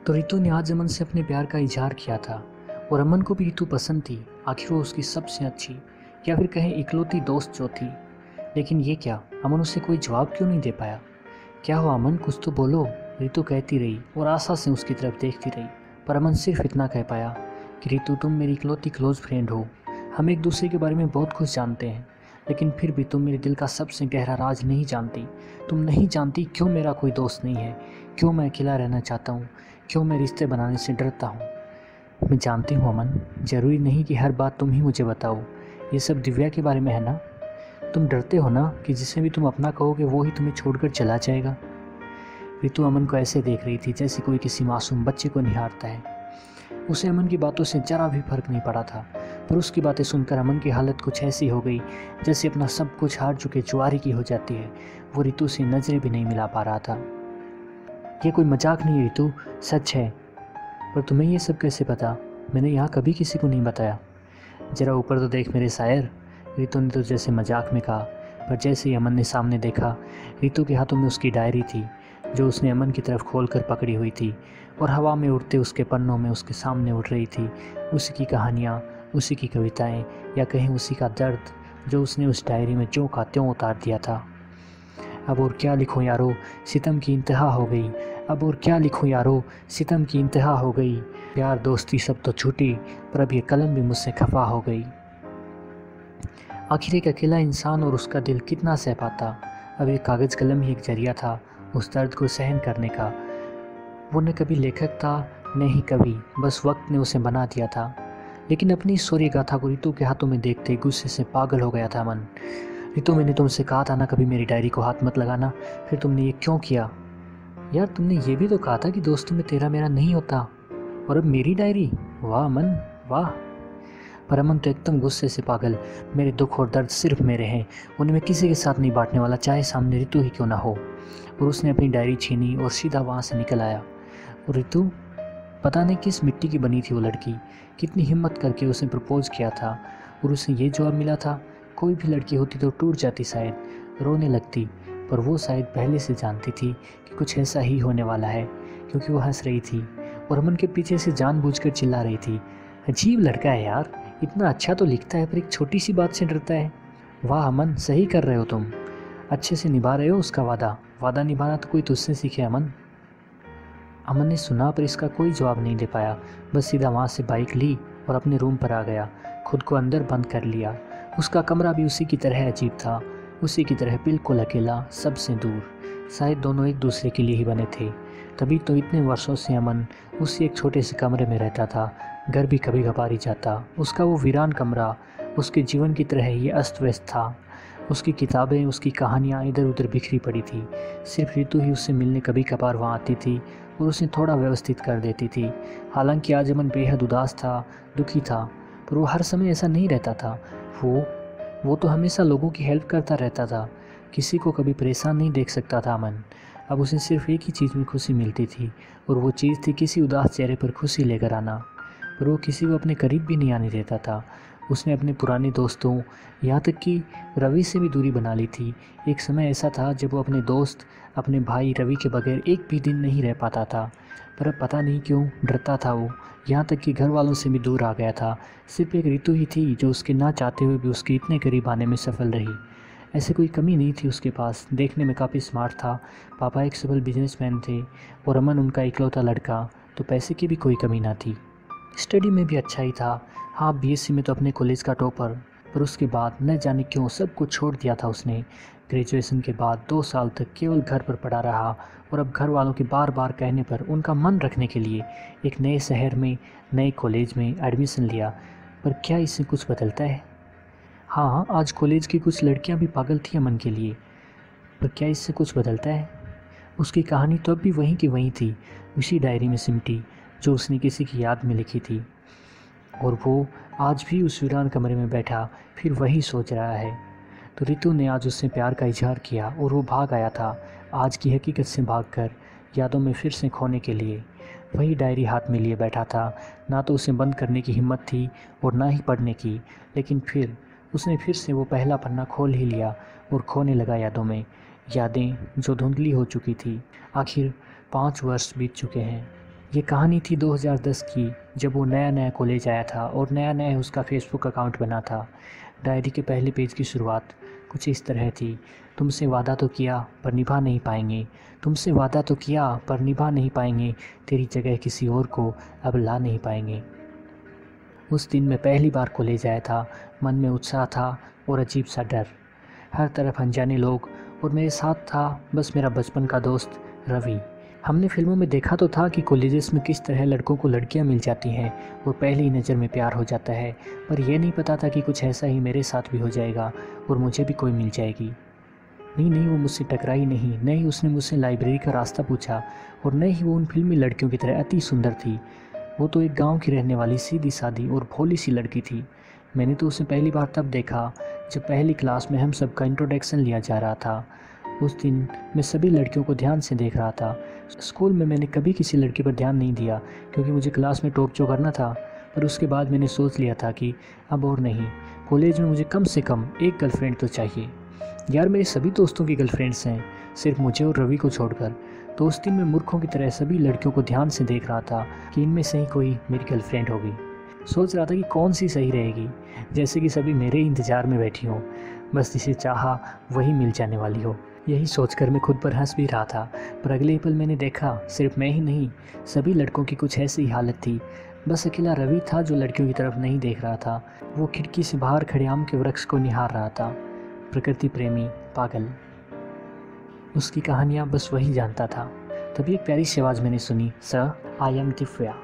तो रितु ने आज अमन से अपने प्यार का इजहार किया था और अमन को भी रितु पसंद थी। आखिर वो उसकी सबसे अच्छी या फिर कहें इकलौती दोस्त जो थी। लेकिन ये क्या, अमन उसे कोई जवाब क्यों नहीं दे पाया? क्या हुआ अमन, कुछ तो बोलो। रितु कहती रही और आशा से उसकी तरफ देखती रही, पर अमन सिर्फ इतना कह पाया कि रितु, तुम मेरी इकलौती क्लोज फ्रेंड हो। हम एक दूसरे के बारे में बहुत कुछ जानते हैं, लेकिन फिर भी तुम मेरे दिल का सबसे गहरा राज नहीं जानती। तुम नहीं जानती क्यों मेरा कोई दोस्त नहीं है, क्यों मैं अकेला रहना चाहता हूँ, क्यों मैं रिश्ते बनाने से डरता हूँ। मैं जानती हूँ अमन, ज़रूरी नहीं कि हर बात तुम ही मुझे बताओ। ये सब दिव्या के बारे में है ना? तुम डरते हो ना कि जिसे भी तुम अपना कहोगे वो ही तुम्हें छोड़कर चला जाएगा। रितु अमन को ऐसे देख रही थी जैसे कोई किसी मासूम बच्चे को निहारता है। उसे अमन की बातों से जरा भी फर्क नहीं पड़ा था, पर उसकी बातें सुनकर अमन की हालत कुछ ऐसी हो गई जैसे अपना सब कुछ हार चुके जुआरी की हो जाती है। वो रितु से नज़रें भी नहीं मिला पा रहा था। ये कोई मजाक नहीं रितु, सच है। पर तुम्हें ये सब कैसे पता? मैंने यहाँ कभी किसी को नहीं बताया। जरा ऊपर तो देख मेरे शायर। रितु ने तो जैसे मजाक में कहा, पर जैसे ही अमन ने सामने देखा, रितु के हाथों में उसकी डायरी थी जो उसने अमन की तरफ खोलकर पकड़ी हुई थी और हवा में उड़ते उसके पन्नों में उसके सामने उड़ रही थी उसी की कहानियाँ, उसी की कविताएं, या कहीं उसी का दर्द जो उसने उस डायरी में ज्यों का त्यों उतार दिया था। अब और क्या लिखूं यारो, सितम की इंतहा हो गई। अब और क्या लिखूं यारो, सितम की इंतहा हो गई। प्यार दोस्ती सब तो छूटी, पर अब ये कलम भी मुझसे खफा हो गई। आखिर एक अकेला इंसान और उसका दिल कितना सह पाता। अब एक कागज़ कलम ही एक जरिया था उस दर्द को सहन करने का। वो न कभी लेखक था, न ही कवि, बस वक्त ने उसे बना दिया था। लेकिन अपनी शौर्य गाथा को रितु के हाथों में देखते गुस्से से पागल हो गया था मन। रितु, मैंने तुमसे कहा था ना कभी मेरी डायरी को हाथ मत लगाना, फिर तुमने ये क्यों किया? यार, तुमने ये भी तो कहा था कि दोस्तों में तेरा मेरा नहीं होता, और अब मेरी डायरी? वाह अमन, वाह। पर अमन तो एकदम गुस्से से पागल। मेरे दुख और दर्द सिर्फ मेरे हैं, उन्हें मैं किसी के साथ नहीं बांटने वाला, चाहे सामने रितु ही क्यों ना हो। और उसने अपनी डायरी छीनी और सीधा वहाँ से निकल आया। और रितु, पता नहीं किस मिट्टी की बनी थी वो लड़की, कितनी हिम्मत करके उसने प्रपोज किया था और उसे ये जवाब मिला था। कोई भी लड़की होती तो टूट जाती, शायद रोने लगती, पर वो शायद पहले से जानती थी कि कुछ ऐसा ही होने वाला है, क्योंकि वो हंस रही थी और अमन के पीछे से जानबूझकर चिल्ला रही थी, अजीब लड़का है यार, इतना अच्छा तो लिखता है पर एक छोटी सी बात से डरता है। वाह अमन, सही कर रहे हो तुम, अच्छे से निभा रहे हो उसका वादा निभाना तो कोई तुझसे सीखे अमन। अमन ने सुना पर इसका कोई जवाब नहीं दे पाया, बस सीधा वहाँ से बाइक ली और अपने रूम पर आ गया, खुद को अंदर बंद कर लिया। उसका कमरा भी उसी की तरह अजीब था, उसी की तरह बिल्कुल अकेला, सबसे दूर। शायद दोनों एक दूसरे के लिए ही बने थे, तभी तो इतने वर्षों से अमन उसी एक छोटे से कमरे में रहता था। घर भी कभी कभार ही जाता। उसका वो वीरान कमरा उसके जीवन की तरह ही अस्त व्यस्त था। उसकी किताबें, उसकी कहानियाँ इधर उधर बिखरी पड़ी थी। सिर्फ रितु ही उससे मिलने कभी कभार वहाँ आती थी और उसे थोड़ा व्यवस्थित कर देती थी। हालांकि आज अमन बेहद उदास था, दुखी था, पर वो हर समय ऐसा नहीं रहता था। वो तो हमेशा लोगों की हेल्प करता रहता था, किसी को कभी परेशान नहीं देख सकता था अमन। अब उसे सिर्फ एक ही चीज़ में खुशी मिलती थी, और वो चीज़ थी किसी उदास चेहरे पर खुशी लेकर आना। पर वो किसी को अपने करीब भी नहीं आने देता था। उसने अपने पुराने दोस्तों, यहाँ तक कि रवि से भी दूरी बना ली थी। एक समय ऐसा था जब वो अपने दोस्त, अपने भाई रवि के बगैर एक भी दिन नहीं रह पाता था, पर अब पता नहीं क्यों डरता था वो। यहाँ तक कि घर वालों से भी दूर आ गया था। सिर्फ एक रितु ही थी जो उसके ना चाहते हुए भी उसके इतने करीब आने में सफल रही। ऐसे कोई कमी नहीं थी उसके पास। देखने में काफ़ी स्मार्ट था, पापा एक सफल बिजनेसमैन थे और अमन उनका इकलौता लड़का, तो पैसे की भी कोई कमी ना थी। स्टडी में भी अच्छा ही था, हाँ बीएससी में तो अपने कॉलेज का टॉपर। पर उसके बाद न जाने क्यों सब कुछ छोड़ दिया था उसने। ग्रेजुएशन के बाद 2 साल तक केवल घर पर पड़ा रहा, और अब घर वालों के बार बार कहने पर उनका मन रखने के लिए एक नए शहर में नए कॉलेज में एडमिशन लिया। पर क्या इससे कुछ बदलता है? हाँ, आज कॉलेज की कुछ लड़कियां भी पागल थी अमन के लिए, पर क्या इससे कुछ बदलता है? उसकी कहानी तो अब भी वहीं की वहीं थी, उसी डायरी में सिमटी जो उसने किसी की याद में लिखी थी। और वो आज भी उस वीरान कमरे में बैठा फिर वही सोच रहा है। तो रितु ने आज उससे प्यार का इजहार किया और वो भाग आया था, आज की हकीकत से भागकर यादों में फिर से खोने के लिए। वही डायरी हाथ में लिए बैठा था। ना तो उसे बंद करने की हिम्मत थी और ना ही पढ़ने की, लेकिन फिर उसने फिर से वो पहला पन्ना खोल ही लिया और खोने लगा यादों में, यादें जो धुंधली हो चुकी थी। आखिर 5 वर्ष बीत चुके हैं। ये कहानी थी 2010 की, जब वो नया नया कॉलेज आया था और नया नया उसका फेसबुक अकाउंट बना था। डायरी के पहले पेज की शुरुआत कुछ इस तरह थी। तुमसे वादा तो किया पर निभा नहीं पाएंगे, तुमसे वादा तो किया पर निभा नहीं पाएंगे, तेरी जगह किसी और को अब ला नहीं पाएंगे। उस दिन मैं पहली बार कॉलेज आया था। मन में उत्साह था और अजीब सा डर। हर तरफ अनजाने लोग और मेरे साथ था बस मेरा बचपन का दोस्त रवि। हमने फिल्मों में देखा तो था कि कॉलेजेस में किस तरह लड़कों को लड़कियां मिल जाती हैं और पहली ही नज़र में प्यार हो जाता है, पर यह नहीं पता था कि कुछ ऐसा ही मेरे साथ भी हो जाएगा और मुझे भी कोई मिल जाएगी। नहीं, वो मुझसे टकराई नहीं, न ही उसने मुझसे लाइब्रेरी का रास्ता पूछा और न ही वो उन फिल्मी लड़कियों की तरह अति सुंदर थी। वो तो एक गांव की रहने वाली सीधी सादी और भोली सी लड़की थी। मैंने तो उसे पहली बार तब देखा जब पहली क्लास में हम सबका इंट्रोडक्शन लिया जा रहा था। उस दिन मैं सभी लड़कियों को ध्यान से देख रहा था। स्कूल में मैंने कभी किसी लड़की पर ध्यान नहीं दिया क्योंकि मुझे क्लास में टॉप जो करना था, पर उसके बाद मैंने सोच लिया था कि अब और नहीं, कॉलेज में मुझे कम से कम एक गर्लफ्रेंड तो चाहिए। यार मेरे सभी दोस्तों की गर्लफ्रेंड्स हैं, सिर्फ मुझे और रवि को छोड़कर। तो उस दिन मैं मूर्खों की तरह सभी लड़कियों को ध्यान से देख रहा था कि इनमें से ही कोई मेरी गर्लफ्रेंड होगी। सोच रहा था कि कौन सी सही रहेगी, जैसे कि सभी मेरे इंतज़ार में बैठी हों, बस जिसे चाहा वही मिल जाने वाली हो। यही सोचकर मैं खुद पर हंस भी रहा था, पर अगले ही पल मैंने देखा सिर्फ मैं ही नहीं, सभी लड़कों की कुछ ऐसी ही हालत थी। बस अकेला रवि था जो लड़कियों की तरफ नहीं देख रहा था। वो खिड़की से बाहर खड़े आम के वृक्ष को निहार रहा था। प्रकृति प्रेमी पागल, उसकी कहानियाँ बस वही जानता था। तभी एक प्यारी सी आवाज़ मैंने सुनी, सर आई एम दिव्या।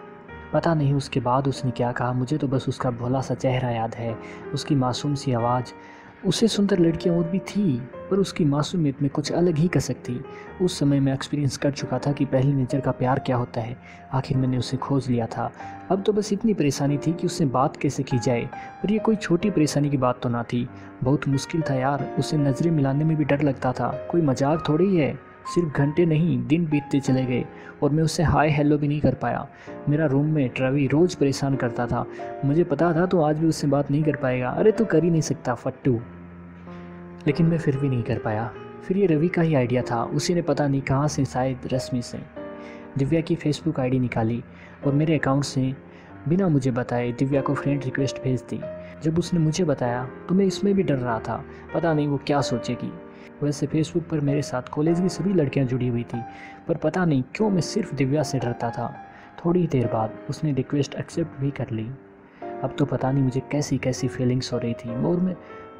पता नहीं उसके बाद उसने क्या कहा, मुझे तो बस उसका भोला सा चेहरा याद है, उसकी मासूम सी आवाज़। उससे सुंदर लड़कियाँ और भी थी, पर उसकी मासूमियत में कुछ अलग ही कसक थी। उस समय मैं एक्सपीरियंस कर चुका था कि पहली नज़र का प्यार क्या होता है। आखिर मैंने उसे खोज लिया था। अब तो बस इतनी परेशानी थी कि उससे बात कैसे की जाए, पर यह कोई छोटी परेशानी की बात तो ना थी। बहुत मुश्किल था यार, उसे नज़रें मिलाने में भी डर लगता था। कोई मजाक थोड़ी ही है। सिर्फ घंटे नहीं दिन बीतते चले गए और मैं उससे हाय हेलो भी नहीं कर पाया। मेरा रूममेट रवि रोज़ परेशान करता था, मुझे पता था तो आज भी उससे बात नहीं कर पाएगा, अरे तू कर ही नहीं सकता फट्टू। लेकिन मैं फिर भी नहीं कर पाया। फिर ये रवि का ही आइडिया था, उसी ने पता नहीं कहाँ से, शायद रश्मि से, दिव्या की फेसबुक आईडी निकाली और मेरे अकाउंट से बिना मुझे बताए दिव्या को फ्रेंड रिक्वेस्ट भेज दी। जब उसने मुझे बताया तो मैं इसमें भी डर रहा था, पता नहीं वो क्या सोचेगी। वैसे फेसबुक पर मेरे साथ कॉलेज की सभी लड़कियां जुड़ी हुई थी, पर पता नहीं क्यों मैं सिर्फ दिव्या से डरता था। थोड़ी देर बाद उसने रिक्वेस्ट एक्सेप्ट भी कर ली। अब तो पता नहीं मुझे कैसी कैसी फीलिंग्स हो रही थी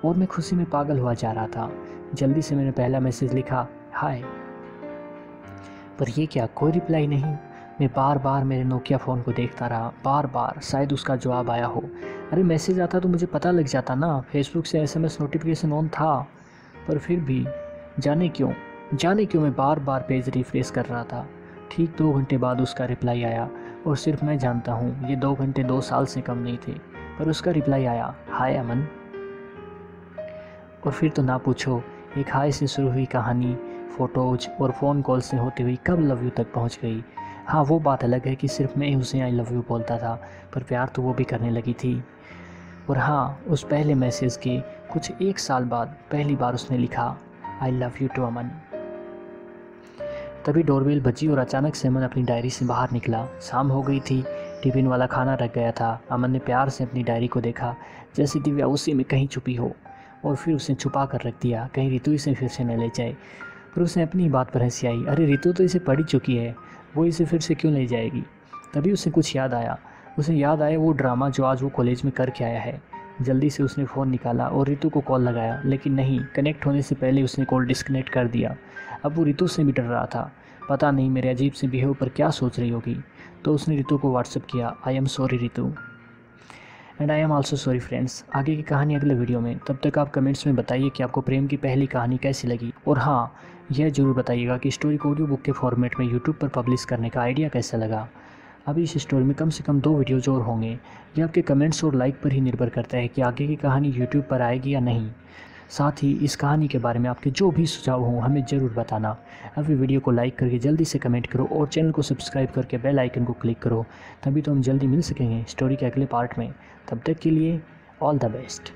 और मैं खुशी में पागल हुआ जा रहा था। जल्दी से मैंने पहला मैसेज लिखा, हाय। पर ये क्या, कोई रिप्लाई नहीं। मैं बार बार मेरे नोकिया फ़ोन को देखता रहा, बार बार, शायद उसका जवाब आया हो। अरे मैसेज आता तो मुझे पता लग जाता ना, फेसबुक से SMS नोटिफिकेशन ऑन था। पर फिर भी जाने क्यों मैं बार बार पेज रिफ्रेश कर रहा था। ठीक 2 घंटे बाद उसका रिप्लाई आया और सिर्फ मैं जानता हूँ ये 2 घंटे 2 साल से कम नहीं थे। पर उसका रिप्लाई आया, हाय अमन। और फिर तो ना पूछो, एक हाय से शुरू हुई कहानी फ़ोटोज़ और फ़ोन कॉल से होते हुए कब लव यू तक पहुँच गई। हाँ वो बात अलग है कि सिर्फ मैं ही उसे आई लव यू बोलता था, पर प्यार तो वो भी करने लगी थी। और हाँ, उस पहले मैसेज के कुछ 1 साल बाद पहली बार उसने लिखा, आई लव यू टू अमन। तभी डोरबेल बजी और अचानक से अमन अपनी डायरी से बाहर निकला। शाम हो गई थी, टिफ़िन वाला खाना रख गया था। अमन ने प्यार से अपनी डायरी को देखा, जैसे दिव्या उसी में कहीं छुपी हो, और फिर उसे छुपा कर रख दिया, कहीं रितु इसे फिर से न ले जाए। पर उसे अपनी बात पर हंसी आई, अरे रितु तो इसे पढ़ चुकी है, वो इसे फिर से क्यों ले जाएगी। तभी उसे कुछ याद आया। उसे याद आया वो ड्रामा जो आज वो कॉलेज में करके आया है। जल्दी से उसने फ़ोन निकाला और रितु को कॉल लगाया, लेकिन नहीं, कनेक्ट होने से पहले उसने कॉल डिस्कनेक्ट कर दिया। अब वो रितु से भी डर रहा था, पता नहीं मेरे अजीब से बिहेव पर क्या सोच रही होगी। तो उसने रितु को व्हाट्सअप किया, I am sorry Ritu and I am also sorry friends. आगे की कहानी अगले वीडियो में। तब तक आप कमेंट्स में बताइए कि आपको प्रेम की पहली कहानी कैसी लगी। और हाँ, यह ज़रूर बताइएगा कि स्टोरी को ऑडियो बुक के फॉर्मेट में यूट्यूब पर पब्लिश करने का आइडिया कैसा लगा। अभी इस स्टोरी में कम से कम 2 वीडियोज़ और होंगे। ये आपके कमेंट्स और लाइक पर ही निर्भर करता है कि आगे की कहानी यूट्यूब पर आएगी या नहीं। साथ ही इस कहानी के बारे में आपके जो भी सुझाव हों हमें ज़रूर बताना। अभी वीडियो को लाइक करके जल्दी से कमेंट करो और चैनल को सब्सक्राइब करके बेल आइकन को क्लिक करो, तभी तो हम जल्दी मिल सकेंगे स्टोरी के अगले पार्ट में। तब तक के लिए ऑल द बेस्ट।